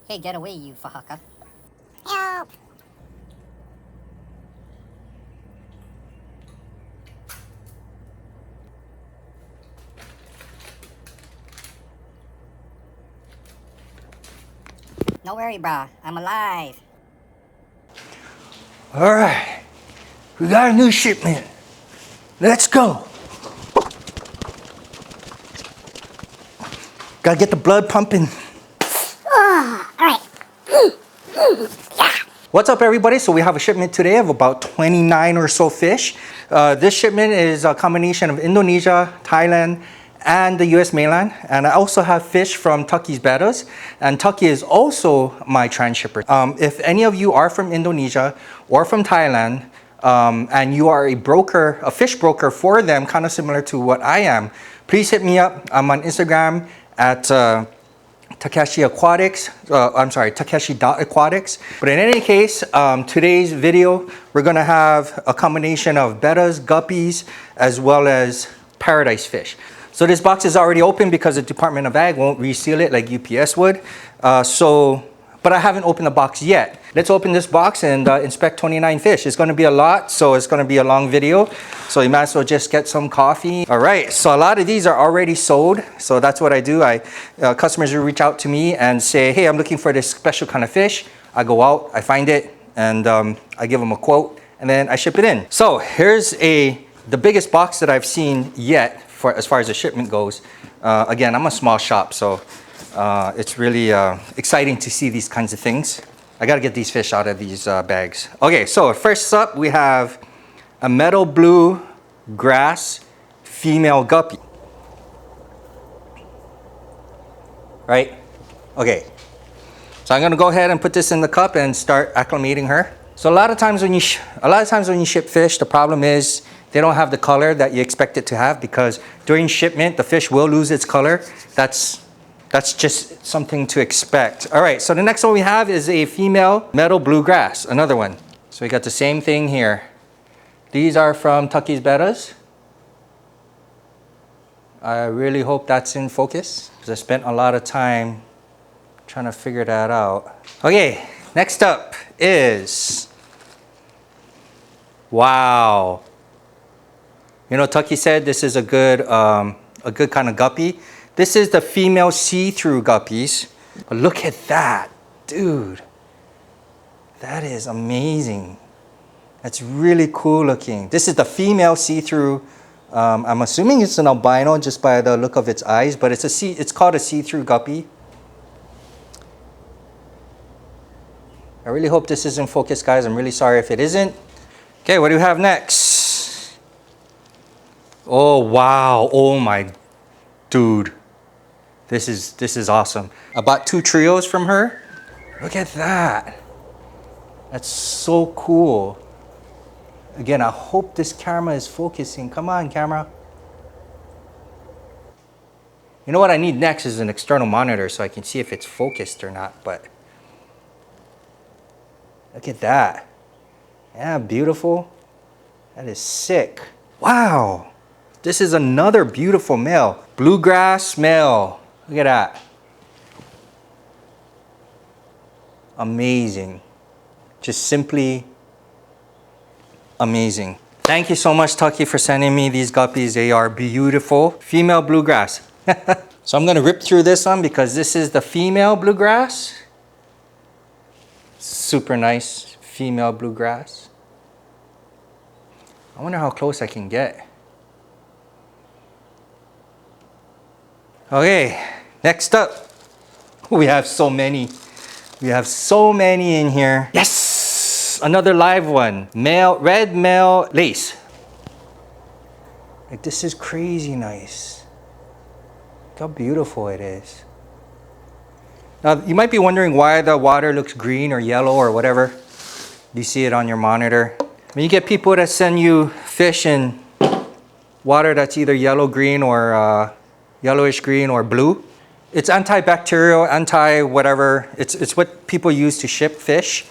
Hey, get away, you fahaka. Help! No worry, brah. I'm alive. All right, we got a new shipment. Let's go. Gotta get the blood pumping. Alright. What's up, everybody? So we have a shipment today of about 29 or so fish. This shipment is a combination of Indonesia, Thailand, and the US mainland. And I also have fish from Tucky's Bettas. And Tucky is also my transshipper. If any of you are from Indonesia or from Thailand, and you are a broker, a fish broker for them, kind of similar to what I am, please hit me up. I'm on Instagram at Takeshi Aquatics, Takeshi.aquatics. But in any case, today's video, we're gonna have a combination of Bettas, Guppies, as well as paradise fish. So this box is already open because the Department of Ag won't reseal it like UPS would. But I haven't opened the box yet. Let's open this box and inspect 29 fish. It's gonna be a lot, so it's gonna be a long video. So you might as well just get some coffee. All right, so a lot of these are already sold. So that's what I do. Customers will reach out to me and say, hey, I'm looking for this special kind of fish. I go out, I find it, and I give them a quote, and then I ship it in. So here's the biggest box that I've seen yet for as far as the shipment goes. Again, I'm a small shop, so it's really exciting to see these kinds of things. I gotta get these fish out of these bags. Okay, so first up we have a metal blue grass female guppy. Right? Okay. So I'm gonna go ahead and put this in the cup and start acclimating her. So a lot of times when you ship fish, the problem is they don't have the color that you expect it to have, because during shipment the fish will lose its color. That's just something to expect. All right, so the next one we have is a female metal bluegrass, another one. So we got the same thing here. These are from Tucky's Bettas. I really hope that's in focus, because I spent a lot of time trying to figure that out. Okay, next up is, wow. You know, Tucky said this is a good kind of guppy. This is the female see-through guppies. But look at that, dude. That is amazing. That's really cool looking. This is the female see-through. I'm assuming it's an albino just by the look of its eyes, but it's called a see-through guppy. I really hope this is in focus, guys. I'm really sorry if it isn't. Okay, what do we have next? Oh, wow. Oh my, dude. This is awesome. I bought 2 trios from her. Look at that. That's so cool. Again, I hope this camera is focusing. Come on, camera. You know what I need next is an external monitor so I can see if it's focused or not, but look at that. Yeah, beautiful. That is sick. Wow. This is another beautiful male. Bluegrass male. Look at that. Amazing. Just simply amazing. Thank you so much, Tucky, for sending me these guppies. They are beautiful. Female bluegrass. So I'm gonna rip through this one because this is the female bluegrass. Super nice female bluegrass. I wonder how close I can get. Okay, next up, we have so many. We have so many in here. Yes, another live one. Male, red male lace. Like, this is crazy nice. Look how beautiful it is. Now, you might be wondering why the water looks green or yellow or whatever. You see it on your monitor. When you get people that send you fish in water that's either yellow, green, or yellowish green or blue, it's antibacterial, anti-whatever. It's what people use to ship fish,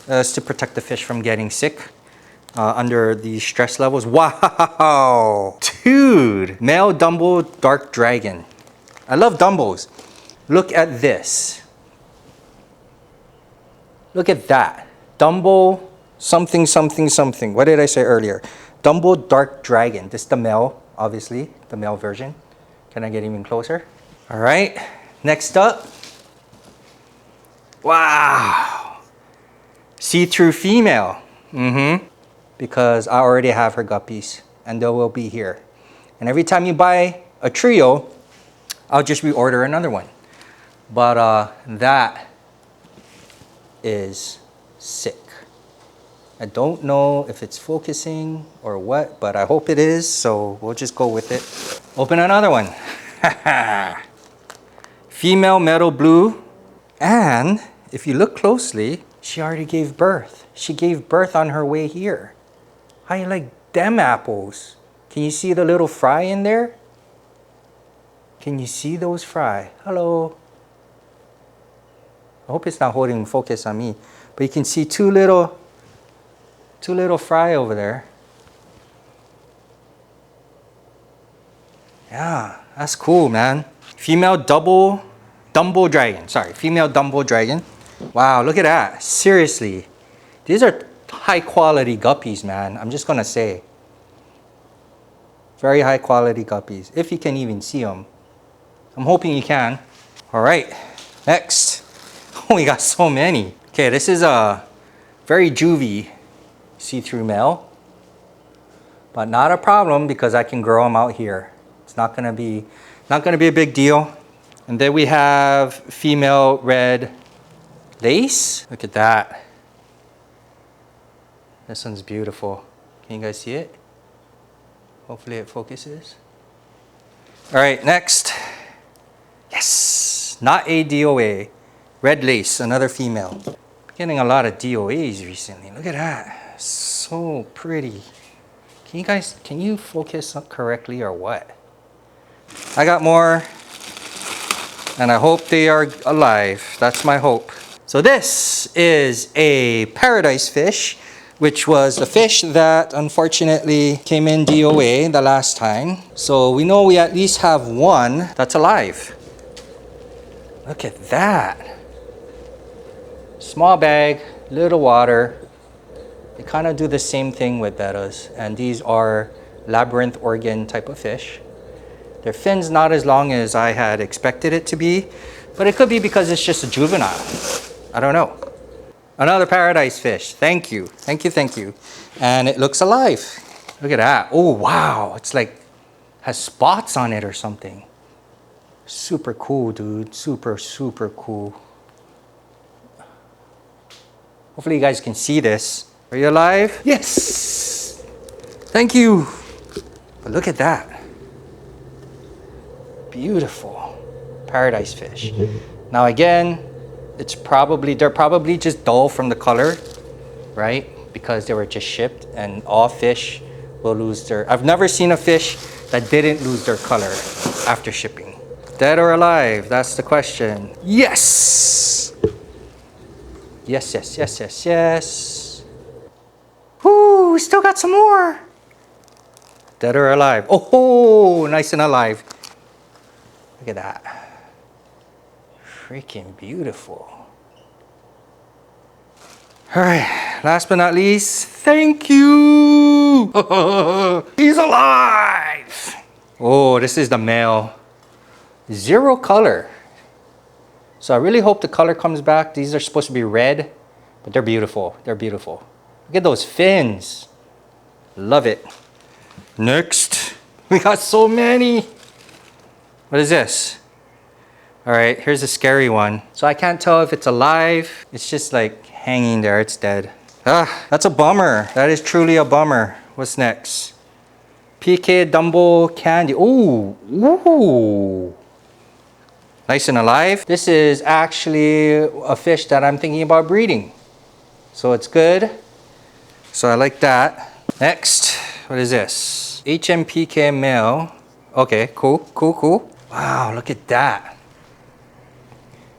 to protect the fish from getting sick under the stress levels. Wow, dude, male Dumbo dark dragon. I love Dumbos. Look at this. Look at that. Dumbo something, something, something. What did I say earlier? Dumbo Dark Dragon. This is the male, obviously, the male version. Can I get even closer? All right, next up. Wow. See-through female. Because I already have her guppies and they will be here. And every time you buy a trio, I'll just reorder another one. But that is sick. I don't know if it's focusing or what, but I hope it is, so we'll just go with it. Open another one. Female metal blue. And if you look closely, she already gave birth. She gave birth on her way here. How you like them apples? Can you see the little fry in there? Can you see those fry? Hello. I hope it's not holding focus on me, but you can see two little fry over there. Yeah, that's cool, man. Female Dumbo dragon. Sorry, female Dumbo dragon. Wow, look at that. Seriously, these are high quality guppies, man. I'm just gonna say. Very high quality guppies, if you can even see them. I'm hoping you can. All right, next. Oh, we got so many. Okay, this is a very juvie see-through male, but not a problem because I can grow them out here. It's not gonna be a big deal. And then we have female red lace. Look at that. This one's beautiful. Can you guys see it? Hopefully it focuses. All right, next. Yes, not a DOA. Red lace, another female. Getting a lot of DOAs recently. Look at that. So pretty. Can you focus correctly or what? I got more. And I hope they are alive. That's my hope. So this is a paradise fish, which was a fish that unfortunately came in DOA the last time. So we know we at least have one that's alive. Look at that. Small bag, little water. They kind of do the same thing with bettas. And these are labyrinth organ type of fish. Their fin's not as long as I had expected it to be, but it could be because it's just a juvenile. I don't know. Another paradise fish. Thank you. Thank you, thank you. And it looks alive. Look at that. Oh, wow. It's like, has spots on it or something. Super cool, dude. Super, super cool. Hopefully you guys can see this. Are you alive? Yes! Thank you. But look at that. Beautiful paradise fish. Now again, they're probably just dull from the color, right? Because they were just shipped, and all fish will lose their... I've never seen a fish that didn't lose their color after shipping. Dead or alive? That's the question. Yes! Yes, yes, yes, yes, yes. Whoo, we still got some more. Dead or alive? Oh, nice and alive. Look at that. Freaking beautiful. All right, last but not least, thank you. He's alive. Oh, this is the male. Zero color. So I really hope the color comes back. These are supposed to be red, but they're beautiful. They're beautiful. Look at those fins. Love it. Next, we got so many. What is this? All right, here's a scary one. So I can't tell if it's alive. It's just like hanging there. It's dead. Ah, that's a bummer. That is truly a bummer. What's next? PK Dumbo Candy. Ooh, ooh. Nice and alive. This is actually a fish that I'm thinking about breeding. So it's good. So I like that. Next, what is this? HMPK male. Okay, cool, cool, cool. Wow, look at that.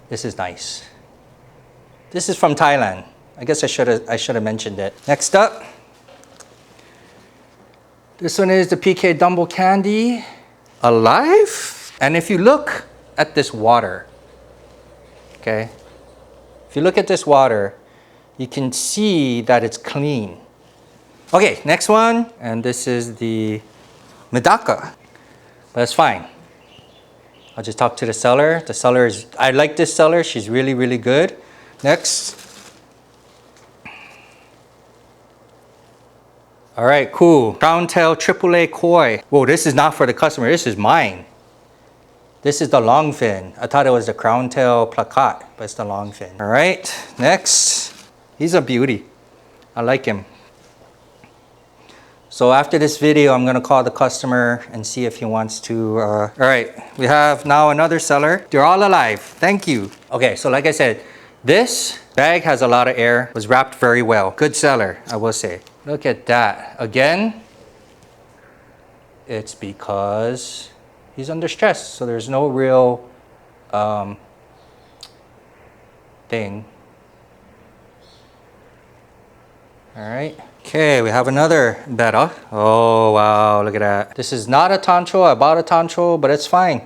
This is nice. This is from Thailand. I guess I should have mentioned it. Next up, this one is the PK Dumbo Candy. Alive? And if you look at this water, okay? If you look at this water, you can see that it's clean. Okay, next one. And this is the Medaka. But it's fine. I'll just talk to the seller. The seller is, I like this seller. She's really, really good. Next. All right, cool. Crown tail AAA koi. Whoa, this is not for the customer. This is mine. This is the long fin. I thought it was the crown tail plakat, but it's the long fin. All right, next. He's a beauty. I like him. So after this video, I'm gonna call the customer and see if he wants to, all right, we have now another seller. They're all alive, thank you. Okay, so like I said, this bag has a lot of air, was wrapped very well. Good seller, I will say. Look at that. Again, it's because he's under stress. So there's no real thing. All right. Okay, we have another Betta. Oh, wow, look at that. This is not a tancho. I bought a tancho, but it's fine.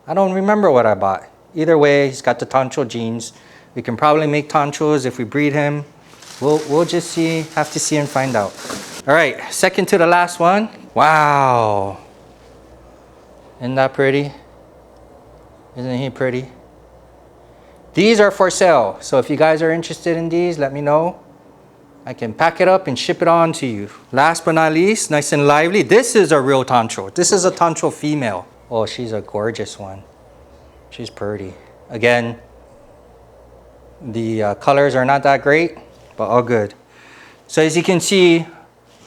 I don't remember what I bought. Either way, he's got the tancho genes. We can probably make tanchos if we breed him. We'll just see, have to see and find out. All right, second to the last one. Wow. Isn't that pretty? Isn't he pretty? These are for sale. So if you guys are interested in these, let me know. I can pack it up and ship it on to you. Last but not least, nice and lively. This is a real tancho. This is a tancho female. Oh, she's a gorgeous one. She's pretty. Again, the colors are not that great, but all good. So as you can see,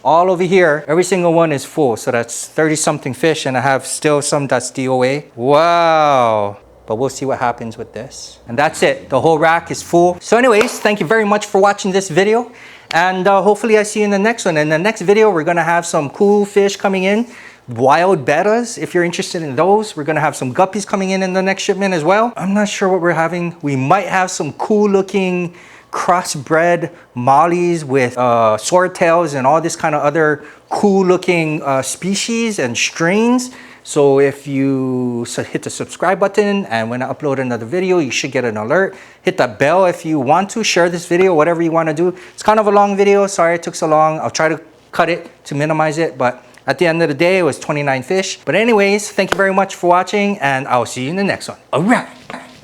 all over here, every single one is full. So that's 30 something fish, and I have still some that's DOA. Wow. But we'll see what happens with this. And that's it. The whole rack is full. So anyways, thank you very much for watching this video. And hopefully I see you in the next one. In the next video, we're gonna have some cool fish coming in. Wild bettas, if you're interested in those. We're gonna have some guppies coming in the next shipment as well. I'm not sure what we're having. We might have some cool looking crossbred mollies with swordtails and all this kind of other cool looking species and strains. So if you hit the subscribe button, and when I upload another video, you should get an alert. Hit that bell if you want to. Share this video, whatever you want to do. It's kind of a long video. Sorry it took so long. I'll try to cut it to minimize it. But at the end of the day, it was 29 fish. But anyways, thank you very much for watching, and I'll see you in the next one. All right.